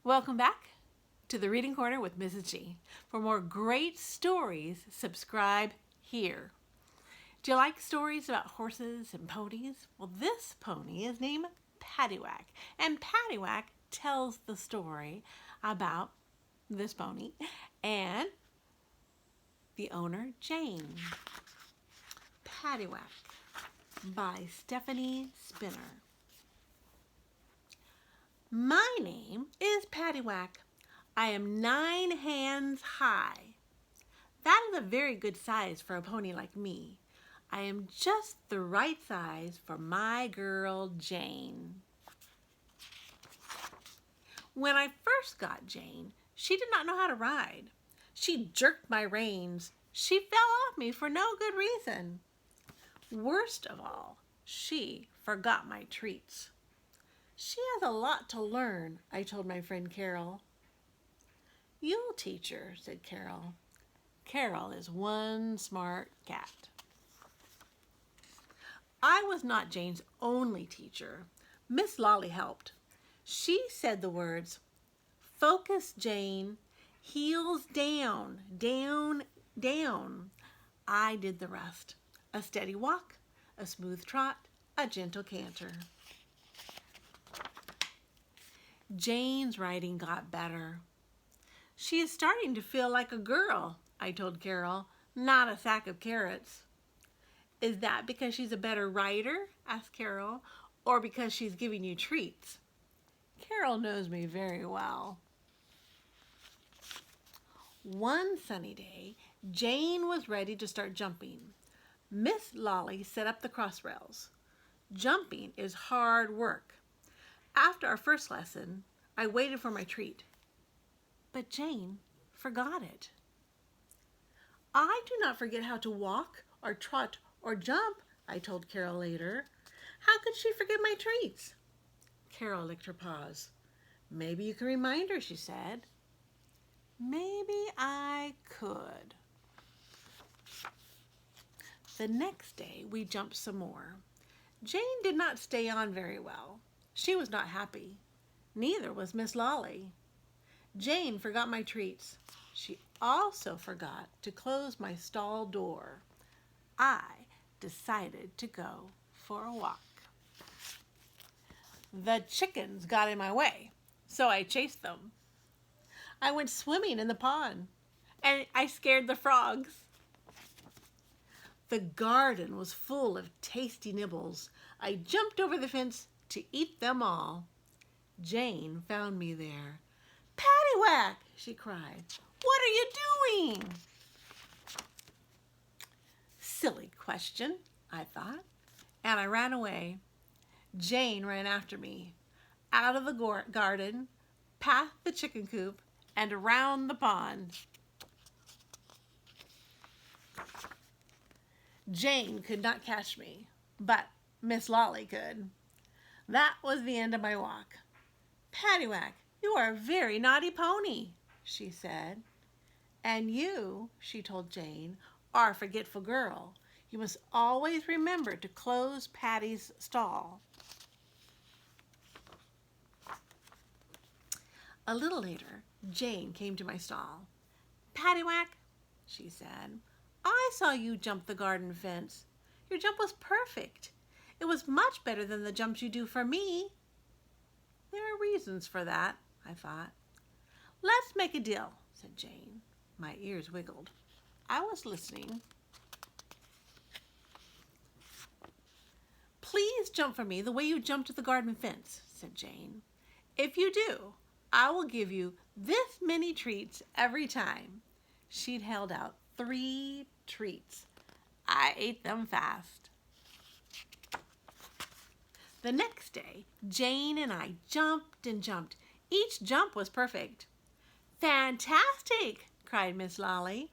Welcome back to the Reading Corner with Mrs. G. For more great stories, subscribe here. Do you like stories about horses and ponies? Well, this pony is named Paddywack, and Paddywack tells the story about this pony and the owner, Jane. Paddywack by Stephanie Spinner. My name is Paddywack. I am 9 hands high. That is a very good size for a pony like me. I am just the right size for my girl, Jane. When I first got Jane, she did not know how to ride. She jerked my reins. She fell off me for no good reason. Worst of all, she forgot my treats. She has a lot to learn, I told my friend Carol. You'll teach her, said Carol. Carol is one smart cat. I was not Jane's only teacher. Miss Lolly helped. She said the words, "Focus, Jane, heels down, down, down." I did the rest. A steady walk, a smooth trot, a gentle canter. Jane's riding got better. She is starting to feel like a girl, I told Carol, not a sack of carrots. Is that because she's a better rider? Asked Carol, or because she's giving you treats? Carol knows me very well. One sunny day, Jane was ready to start jumping. Miss Lolly set up the cross rails. Jumping is hard work. After our first lesson, I waited for my treat, but Jane forgot it. I do not forget how to walk or trot or jump, I told Carol later. How could she forget my treats? Carol licked her paws. Maybe you can remind her, she said. Maybe I could. The next day, we jumped some more. Jane did not stay on very well. She was not happy. Neither was Miss Lolly. Jane forgot my treats. She also forgot to close my stall door. I decided to go for a walk. The chickens got in my way, so I chased them. I went swimming in the pond, and I scared the frogs. The garden was full of tasty nibbles. I jumped over the fence to eat them all. Jane found me there. "Paddywack!" she cried. "What are you doing?" Silly question, I thought, and I ran away. Jane ran after me, out of the garden, past the chicken coop, and around the pond. Jane could not catch me, but Miss Lolly could. That was the end of my walk. "Paddywack, you are a very naughty pony," she said. "And you," she told Jane, "are a forgetful girl. You must always remember to close Paddy's stall." A little later, Jane came to my stall. "Paddywack," she said, "I saw you jump the garden fence. Your jump was perfect. It was much better than the jumps you do for me." There are reasons for that, I thought. "Let's make a deal," said Jane. My ears wiggled. I was listening. "Please jump for me the way you jumped at the garden fence," said Jane. "If you do, I will give you this many treats every time." She'd held out 3 treats. I ate them fast. The next day, Jane and I jumped and jumped. Each jump was perfect. "Fantastic!" cried Miss Lolly.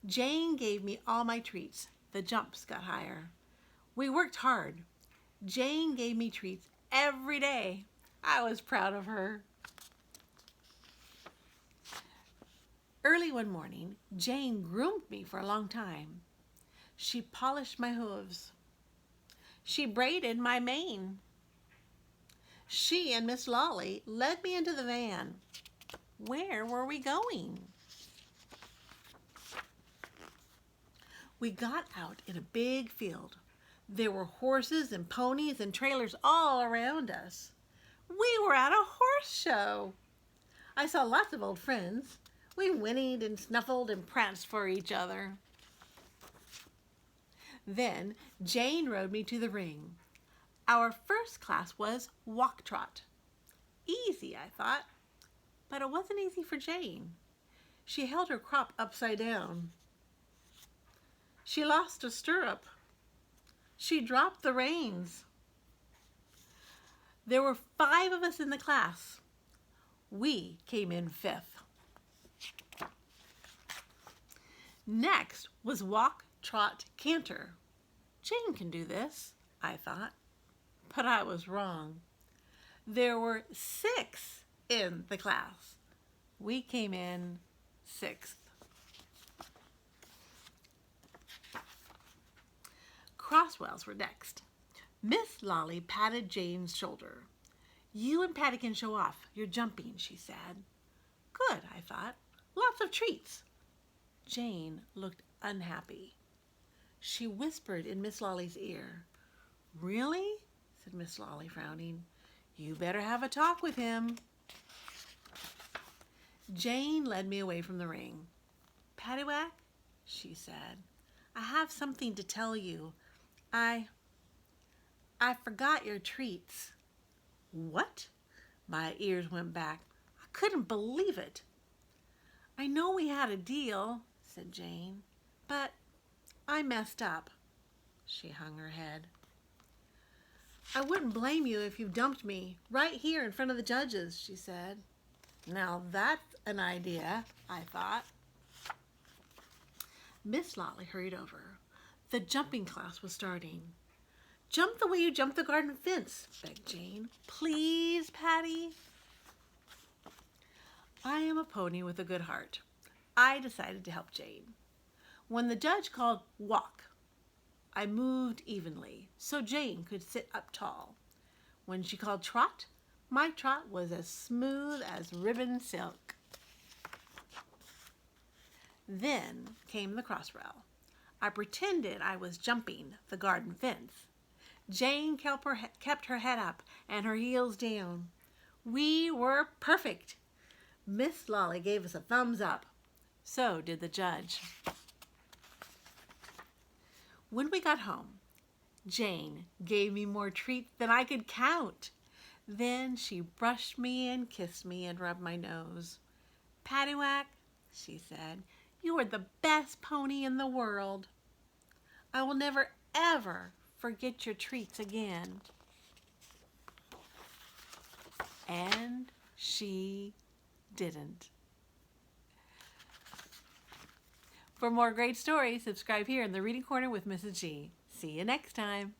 Jane gave me all my treats. The jumps got higher. We worked hard. Jane gave me treats every day. I was proud of her. Early one morning, Jane groomed me for a long time. She polished my hooves. She braided my mane. She and Miss Lolly led me into the van. Where were we going? We got out in a big field. There were horses and ponies and trailers all around us. We were at a horse show. I saw lots of old friends. We whinnied and snuffled and pranced for each other. Then Jane rode me to the ring. Our first class was walk trot. Easy, I thought, but it wasn't easy for Jane. She held her crop upside down. She lost a stirrup. She dropped the reins. There were 5 of us in the class. We came in 5th. Next was walk, trot, canter. Jane can do this, I thought, but I was wrong. There were 6 in the class. We came in 6th. Crossrails were next. Miss Lolly patted Jane's shoulder. You and Patty can show off. You're jumping, she said. Good, I thought. Lots of treats. Jane looked unhappy. She whispered in Miss Lolly's ear. Really? Said Miss Lolly, frowning. You better have a talk with him. Jane led me away from the ring. Paddywack, she said, I have something to tell you. I forgot your treats. What? My ears went back. I couldn't believe it. I know we had a deal, said Jane, but I messed up. She hung her head. I wouldn't blame you if you dumped me right here in front of the judges, she said. Now that's an idea, I thought. Miss Lolly hurried over. The jumping class was starting. Jump the way you jumped the garden fence, begged Jane. Please, Patty. I am a pony with a good heart. I decided to help Jane. When the judge called walk, I moved evenly so Jane could sit up tall. When she called trot, my trot was as smooth as ribbon silk. Then came the crossrail. I pretended I was jumping the garden fence. Jane kept her head up and her heels down. We were perfect. Miss Lolly gave us a thumbs up. So did the judge. When we got home, Jane gave me more treats than I could count. Then she brushed me and kissed me and rubbed my nose. Paddywack, she said, you are the best pony in the world. I will never, ever forget your treats again. And she didn't. For more great stories, subscribe here in the Reading Corner with Mrs. G. See you next time.